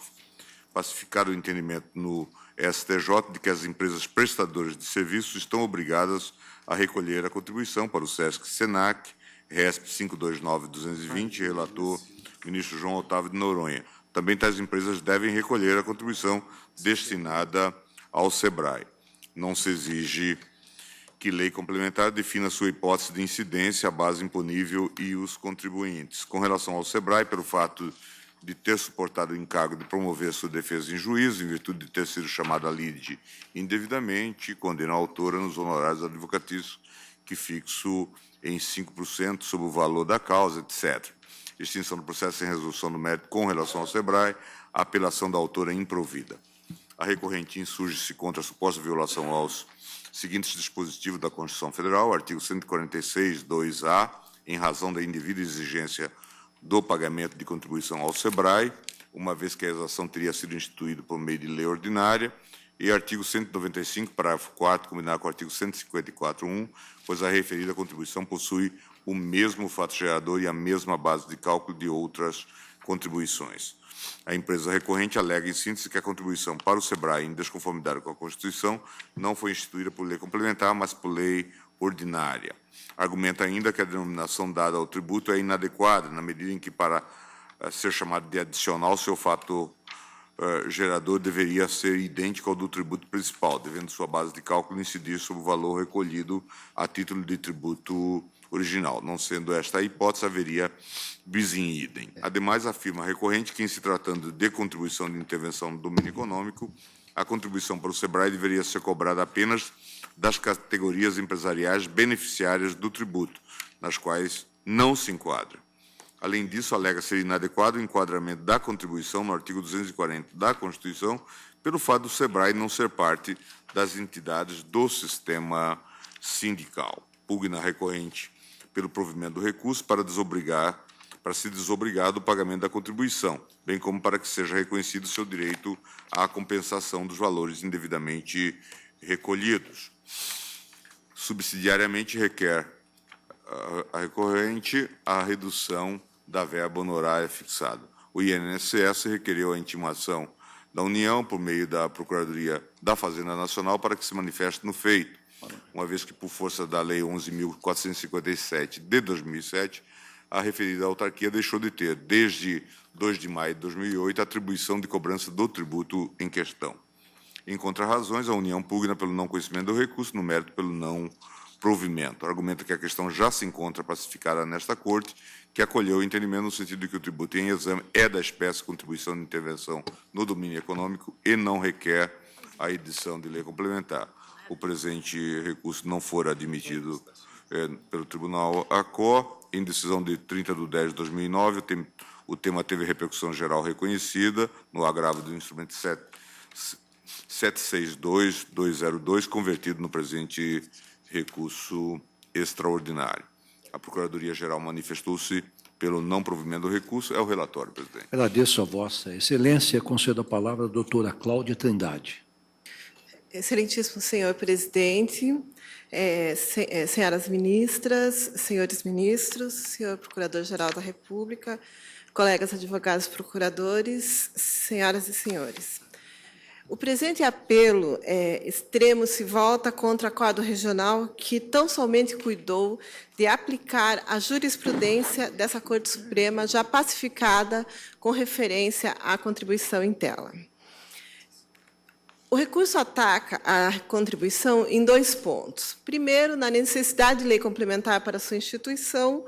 Pacificado o entendimento no STJ de que as empresas prestadoras de serviços estão obrigadas a recolher a contribuição para o SESC-SENAC, RESP 529-220, relator ministro João Otávio de Noronha. Também tais empresas devem recolher a contribuição destinada ao SEBRAE. Não se exige que lei complementar defina sua hipótese de incidência, a base imponível e os contribuintes. Com relação ao SEBRAE, pelo fato de ter suportado o encargo de promover sua defesa em juízo, em virtude de ter sido chamado a lide indevidamente, condena a autora nos honorários advocatícios, que fixo em 5% sobre o valor da causa, etc. Extinção do processo sem resolução do mérito com relação ao SEBRAE, a apelação da autora improvida. A recorrente insurge-se contra a suposta violação aos seguintes dispositivos da Constituição Federal, artigo 146, 2A, em razão da indevida exigência do pagamento de contribuição ao SEBRAE, uma vez que a exação teria sido instituída por meio de lei ordinária, e artigo 195, parágrafo 4º, combinado com o artigo 154.1, pois a referida contribuição possui o mesmo fato gerador e a mesma base de cálculo de outras contribuições. A empresa recorrente alega, em síntese, que a contribuição para o SEBRAE, em desconformidade com a Constituição, não foi instituída por lei complementar, mas por lei ordinária. Argumenta ainda que a denominação dada ao tributo é inadequada, na medida em que, para ser chamado de adicional, seu fato gerador deveria ser idêntico ao do tributo principal, devendo sua base de cálculo incidir sobre o valor recolhido a título de tributo original. Não sendo esta a hipótese, haveria bis in idem. Ademais, afirma a recorrente que, em se tratando de contribuição de intervenção no domínio econômico, a contribuição para o SEBRAE deveria ser cobrada apenas das categorias empresariais beneficiárias do tributo, nas quais não se enquadra. Além disso, alega ser inadequado o enquadramento da contribuição no artigo 240 da Constituição, pelo fato do SEBRAE não ser parte das entidades do sistema sindical. Pugna recorrente pelo provimento do recurso para se desobrigar do pagamento da contribuição, bem como para que seja reconhecido seu direito à compensação dos valores indevidamente recolhidos. Subsidiariamente, requer a recorrente a redução da verba honorária fixada. O INSS requereu a intimação da União, por meio da Procuradoria da Fazenda Nacional, para que se manifeste no feito, uma vez que, por força da Lei 11.457 de 2007, a referida autarquia deixou de ter, desde 2 de maio de 2008, a atribuição de cobrança do tributo em questão. Em contrarrazões, a União pugna pelo não conhecimento do recurso, no mérito pelo não provimento. Argumenta que a questão já se encontra pacificada nesta Corte, que acolheu o entendimento no sentido de que o tributo em exame é da espécie contribuição de intervenção no domínio econômico e não requer a edição de lei complementar. O presente recurso não for admitido pelo Tribunal ACO, em decisão de 30 de 10 de 2009, o tema teve repercussão geral reconhecida no agravo do instrumento 762.202, convertido no presente recurso extraordinário. A Procuradoria-Geral manifestou-se pelo não provimento do recurso. É o relatório, presidente. Agradeço a Vossa Excelência. Concedo a palavra à doutora Cláudia Trindade. Excelentíssimo senhor presidente, senhoras ministras, senhores ministros, senhor Procurador-Geral da República, colegas advogados procuradores, senhoras e senhores. O presente apelo extremo se volta contra o Acordo Regional que tão somente cuidou de aplicar a jurisprudência dessa Corte Suprema já pacificada com referência à contribuição em tela. O recurso ataca a contribuição em 2 pontos. Primeiro, na necessidade de lei complementar para sua instituição,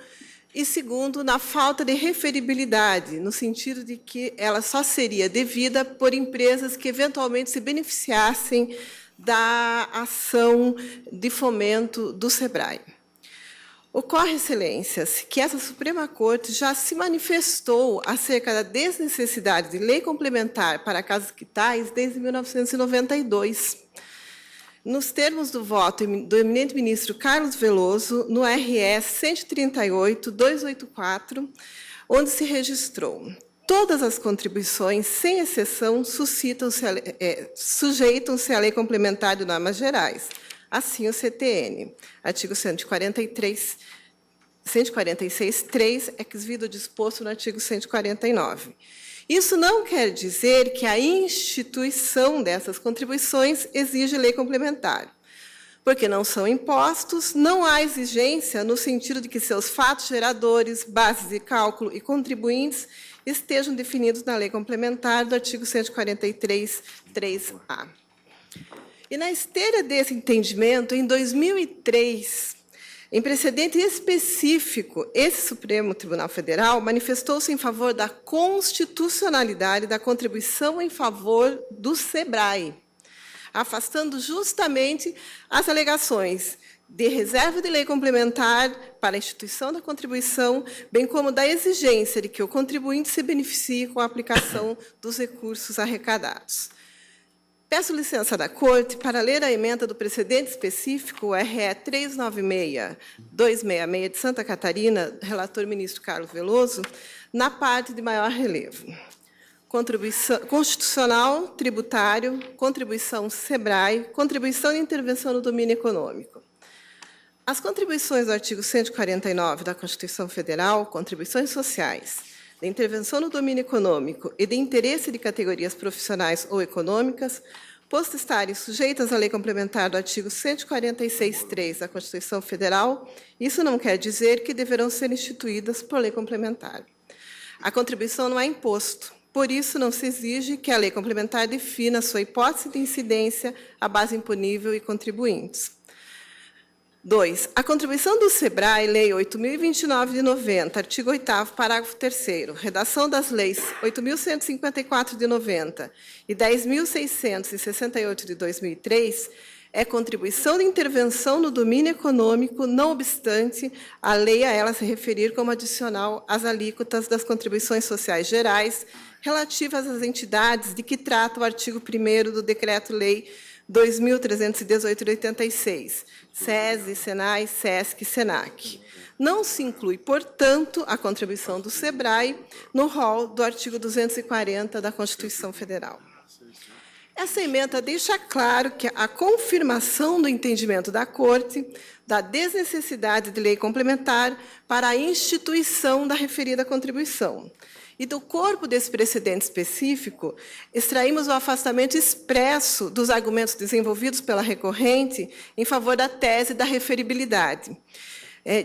e, segundo, na falta de referibilidade, no sentido de que ela só seria devida por empresas que, eventualmente, se beneficiassem da ação de fomento do SEBRAE. Ocorre, excelências, que essa Suprema Corte já se manifestou acerca da desnecessidade de lei complementar para casos quitais desde 1992. Nos termos do voto do eminente ministro Carlos Veloso, no RS 138.284, onde se registrou: todas as contribuições, sem exceção, sujeitam-se à lei complementar de normas gerais. Assim, o CTN, artigo 146.3, ex-vido disposto no artigo 149. Isso não quer dizer que a instituição dessas contribuições exige lei complementar, porque não são impostos, não há exigência no sentido de que seus fatos geradores, bases de cálculo e contribuintes estejam definidos na lei complementar do artigo 143.3A. E, na esteira desse entendimento, em 2003, em precedente específico, esse Supremo Tribunal Federal manifestou-se em favor da constitucionalidade da contribuição em favor do SEBRAE, afastando justamente as alegações de reserva de lei complementar para a instituição da contribuição, bem como da exigência de que o contribuinte se beneficie com a aplicação dos recursos arrecadados. Peço licença da Corte para ler a emenda do precedente específico, o RE 396-266 de Santa Catarina, relator ministro Carlos Veloso, na parte de maior relevo. Contribuição constitucional, tributário, contribuição SEBRAE, contribuição de intervenção no domínio econômico. As contribuições do artigo 149 da Constituição Federal, contribuições sociais, de intervenção no domínio econômico e de interesse de categorias profissionais ou econômicas, posto estarem sujeitas à lei complementar do artigo 146.3 da Constituição Federal, isso não quer dizer que deverão ser instituídas por lei complementar. A contribuição não é imposto, por isso não se exige que a lei complementar defina sua hipótese de incidência, a base imponível e contribuintes. 2. A contribuição do SEBRAE, Lei 8.029 de 90, artigo 8º, parágrafo 3º, redação das leis 8.154 de 90 e 10.668 de 2003, é contribuição de intervenção no domínio econômico, não obstante a lei a ela se referir como adicional às alíquotas das contribuições sociais gerais relativas às entidades de que trata o artigo 1º do Decreto-Lei 2.318 de 86, SESI, SENAI, SESC e SENAC. Não se inclui, portanto, a contribuição do SEBRAE no rol do artigo 240 da Constituição Federal. Essa emenda deixa claro que a confirmação do entendimento da Corte da desnecessidade de lei complementar para a instituição da referida contribuição. E do corpo desse precedente específico, extraímos o afastamento expresso dos argumentos desenvolvidos pela recorrente em favor da tese da referibilidade.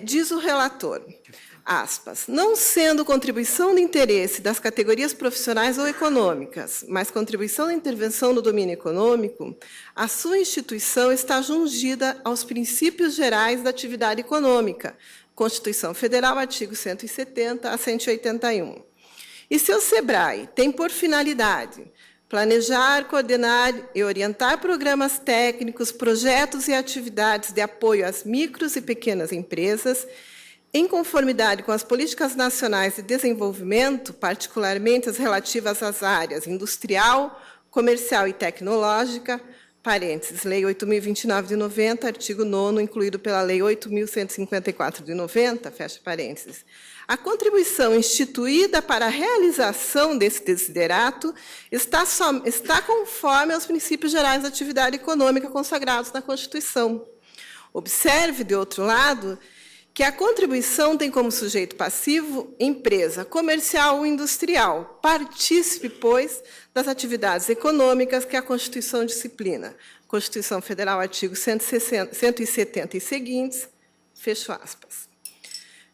Diz o relator, aspas, não sendo contribuição de interesse das categorias profissionais ou econômicas, mas contribuição de intervenção no domínio econômico, a sua instituição está jungida aos princípios gerais da atividade econômica, Constituição Federal, artigo 170 a 181. E se o SEBRAE tem por finalidade planejar, coordenar e orientar programas técnicos, projetos e atividades de apoio às micros e pequenas empresas, em conformidade com as políticas nacionais de desenvolvimento, particularmente as relativas às áreas industrial, comercial e tecnológica, parênteses, Lei 8.029 de 90, artigo 9º, incluído pela Lei 8.154 de 90, fecha parênteses. A contribuição instituída para a realização desse desiderato está conforme aos princípios gerais da atividade econômica consagrados na Constituição. Observe, de outro lado, que a contribuição tem como sujeito passivo empresa comercial ou industrial, partícipe, pois, das atividades econômicas que a Constituição disciplina. Constituição Federal, artigo 170 e seguintes, fecho aspas.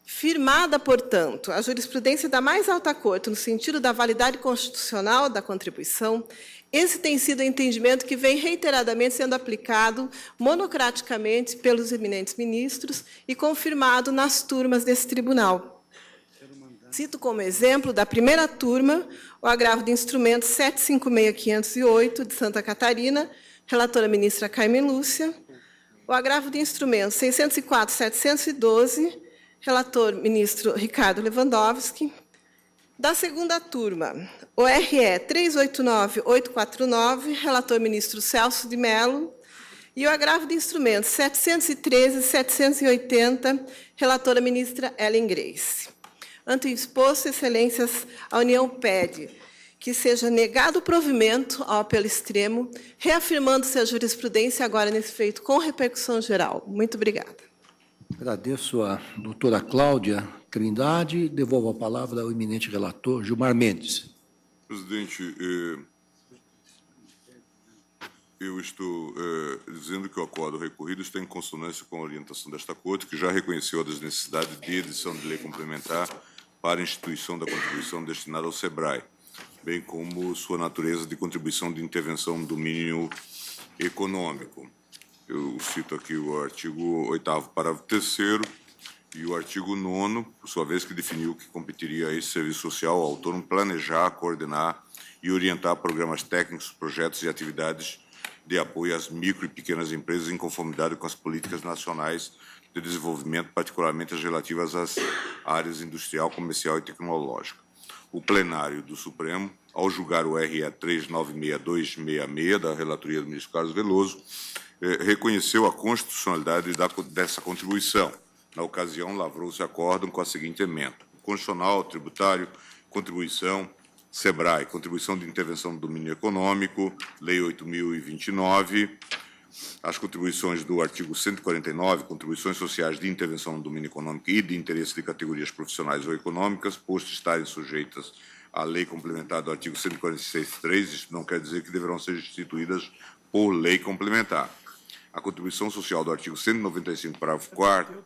Firmada, portanto, a jurisprudência da mais alta corte no sentido da validade constitucional da contribuição, esse tem sido o entendimento que vem reiteradamente sendo aplicado monocraticamente pelos eminentes ministros e confirmado nas turmas desse tribunal. Cito como exemplo da primeira turma o agravo de instrumento 756.508 de Santa Catarina, relatora ministra Carmen Lúcia, o agravo de instrumento 604.712, relator ministro Ricardo Lewandowski. Da segunda turma, o RE 389.849, relator ministro Celso de Mello, e o agravo de instrumentos 713 e 780, relatora ministra Ellen Grace. Ante o exposto, excelências, a União pede que seja negado o provimento ao apelo extremo, reafirmando-se a jurisprudência agora nesse feito com repercussão geral. Muito obrigada. Agradeço a doutora Cláudia Trindade e devolvo a palavra ao eminente relator Gilmar Mendes. Presidente, eu estou dizendo que o acordo recorrido está em consonância com a orientação desta Corte, que já reconheceu a desnecessidade de edição de lei complementar para a instituição da contribuição destinada ao SEBRAE, bem como sua natureza de contribuição de intervenção no domínio econômico. Eu cito aqui o artigo 8º, parágrafo 3º, e o artigo 9º, por sua vez, que definiu que competiria a esse serviço social ao autônomo planejar, coordenar e orientar programas técnicos, projetos e atividades de apoio às micro e pequenas empresas em conformidade com as políticas nacionais de desenvolvimento, particularmente as relativas às áreas industrial, comercial e tecnológica. O plenário do Supremo, ao julgar o RE 396266 da relatoria do ministro Carlos Veloso, reconheceu a constitucionalidade dessa contribuição. Na ocasião, lavrou-se acórdão com a seguinte emenda: constitucional, tributário, contribuição, SEBRAE, contribuição de intervenção no domínio econômico, Lei 8.029, as contribuições do artigo 149, contribuições sociais de intervenção no domínio econômico e de interesse de categorias profissionais ou econômicas, posto estarem sujeitas à lei complementar do artigo 146.3, isso não quer dizer que deverão ser instituídas por lei complementar. A contribuição social do artigo 195, parágrafo 4º,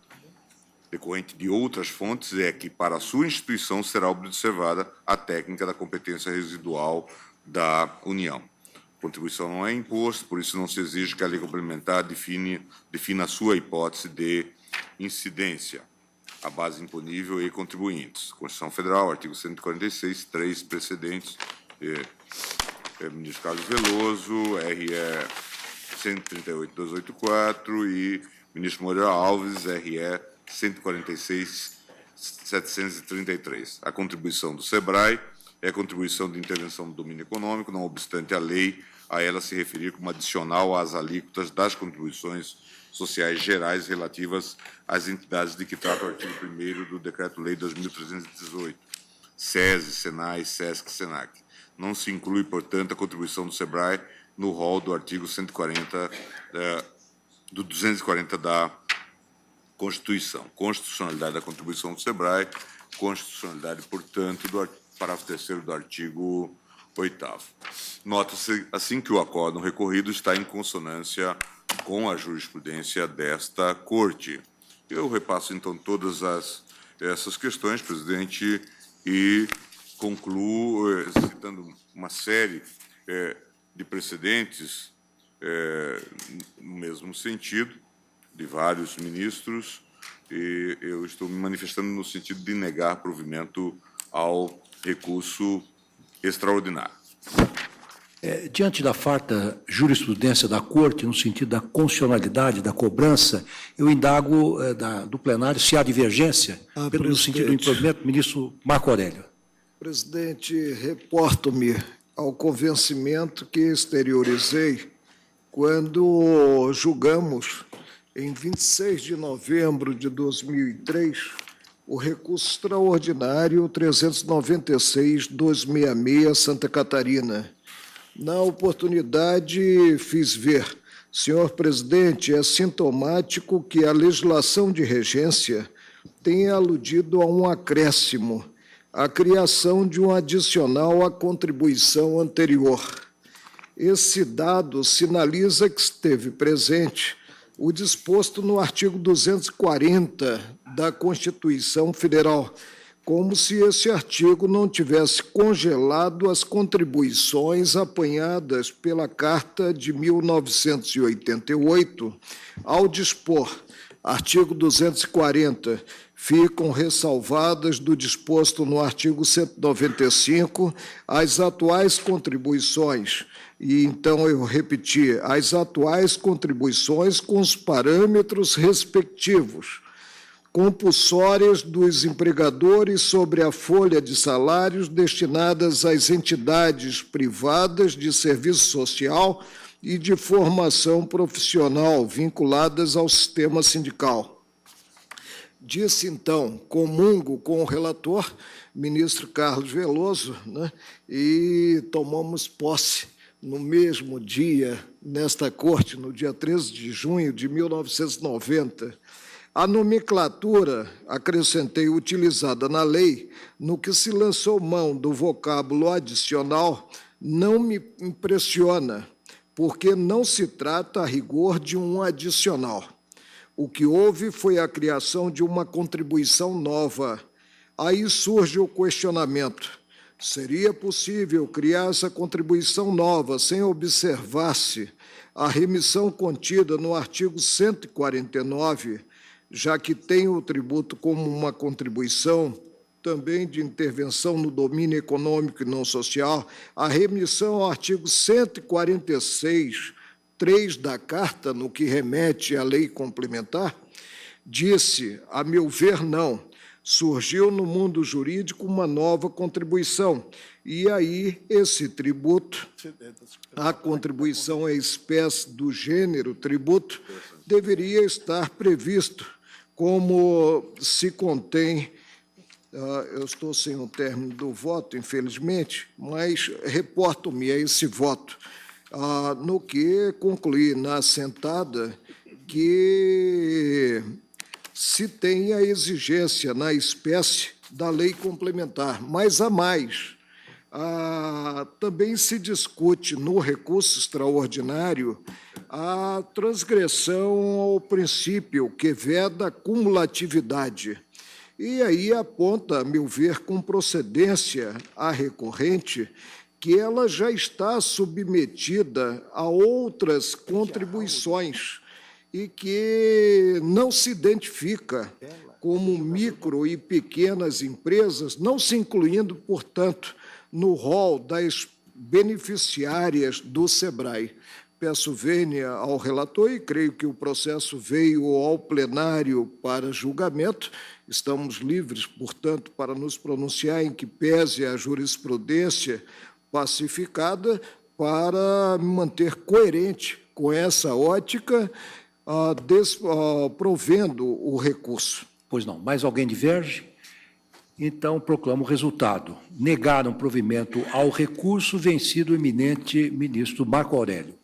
decorrente de outras fontes, é que, para a sua instituição, será observada a técnica da competência residual da União. A contribuição não é imposto, por isso não se exige que a lei complementar defina a sua hipótese de incidência, a base imponível e contribuintes. Constituição Federal, artigo 146, 3 precedentes, ministro Carlos Veloso, RE 138.284 e ministro Moreira Alves, RE 146.733. A contribuição do SEBRAE é a contribuição de intervenção no domínio econômico, não obstante a lei a ela se referir como adicional às alíquotas das contribuições sociais gerais relativas às entidades de que trata o artigo 1º do Decreto-Lei 2.318, SESI, SENAI, SESC, SENAC. Não se inclui, portanto, a contribuição do SEBRAE no rol do artigo 240 da Constituição. Constitucionalidade da contribuição do SEBRAE, constitucionalidade, portanto, do parágrafo 3º do artigo 8º. Nota-se, assim, que o acórdão recorrido está em consonância com a jurisprudência desta Corte. Eu repasso, então, todas essas questões, presidente, e concluo citando uma série de precedentes no mesmo sentido, de vários ministros, e eu estou me manifestando no sentido de negar provimento ao recurso extraordinário. Diante da farta jurisprudência da Corte, no sentido da constitucionalidade da cobrança, eu indago do plenário se há divergência, no sentido do improvimento, ministro Marco Aurélio. Presidente, reporto-me ao convencimento que exteriorizei quando julgamos, em 26 de novembro de 2003, o recurso extraordinário 396-266, Santa Catarina. Na oportunidade, fiz ver, senhor presidente, é sintomático que a legislação de regência tenha aludido a um acréscimo, a criação de um adicional à contribuição anterior. Esse dado sinaliza que esteve presente o disposto no artigo 240 da Constituição Federal, como se esse artigo não tivesse congelado as contribuições apanhadas pela Carta de 1988, ao dispor, artigo 240, ficam ressalvadas do disposto no artigo 195 as atuais contribuições, e então eu repeti, as atuais contribuições com os parâmetros respectivos, compulsórias dos empregadores sobre a folha de salários destinadas às entidades privadas de serviço social e de formação profissional vinculadas ao sistema sindical. Disse, então, comungo com o relator, ministro Carlos Veloso, e tomamos posse no mesmo dia, nesta Corte, no dia 13 de junho de 1990, a nomenclatura, acrescentei, utilizada na lei, no que se lançou mão do vocábulo adicional, não me impressiona, porque não se trata, a rigor, de um adicional. O que houve foi a criação de uma contribuição nova. Aí surge o questionamento. Seria possível criar essa contribuição nova sem observar-se a remissão contida no artigo 149, já que tem o tributo como uma contribuição também de intervenção no domínio econômico e não social, a remissão ao artigo 146, 3 da Carta, no que remete à lei complementar, disse, a meu ver, não. Surgiu no mundo jurídico uma nova contribuição, e aí esse tributo, a contribuição é espécie do gênero tributo, deveria estar previsto, como se contém, eu estou sem o término do voto, infelizmente, mas reporto-me a esse voto, no que concluí na assentada que se tem a exigência na espécie da lei complementar, mas a mais. Também se discute no recurso extraordinário a transgressão ao princípio que veda a cumulatividade. E aí aponta, a meu ver, com procedência a recorrente, que ela já está submetida a outras contribuições e que não se identifica como micro e pequenas empresas, não se incluindo, portanto, no rol das beneficiárias do SEBRAE. Peço vênia ao relator e creio que o processo veio ao plenário para julgamento. Estamos livres, portanto, para nos pronunciar em que pese a jurisprudência pacificada para me manter coerente com essa ótica, provendo o recurso. Pois não. Mais alguém diverge? Então, proclamo o resultado. Negaram provimento ao recurso, vencido o eminente ministro Marco Aurélio.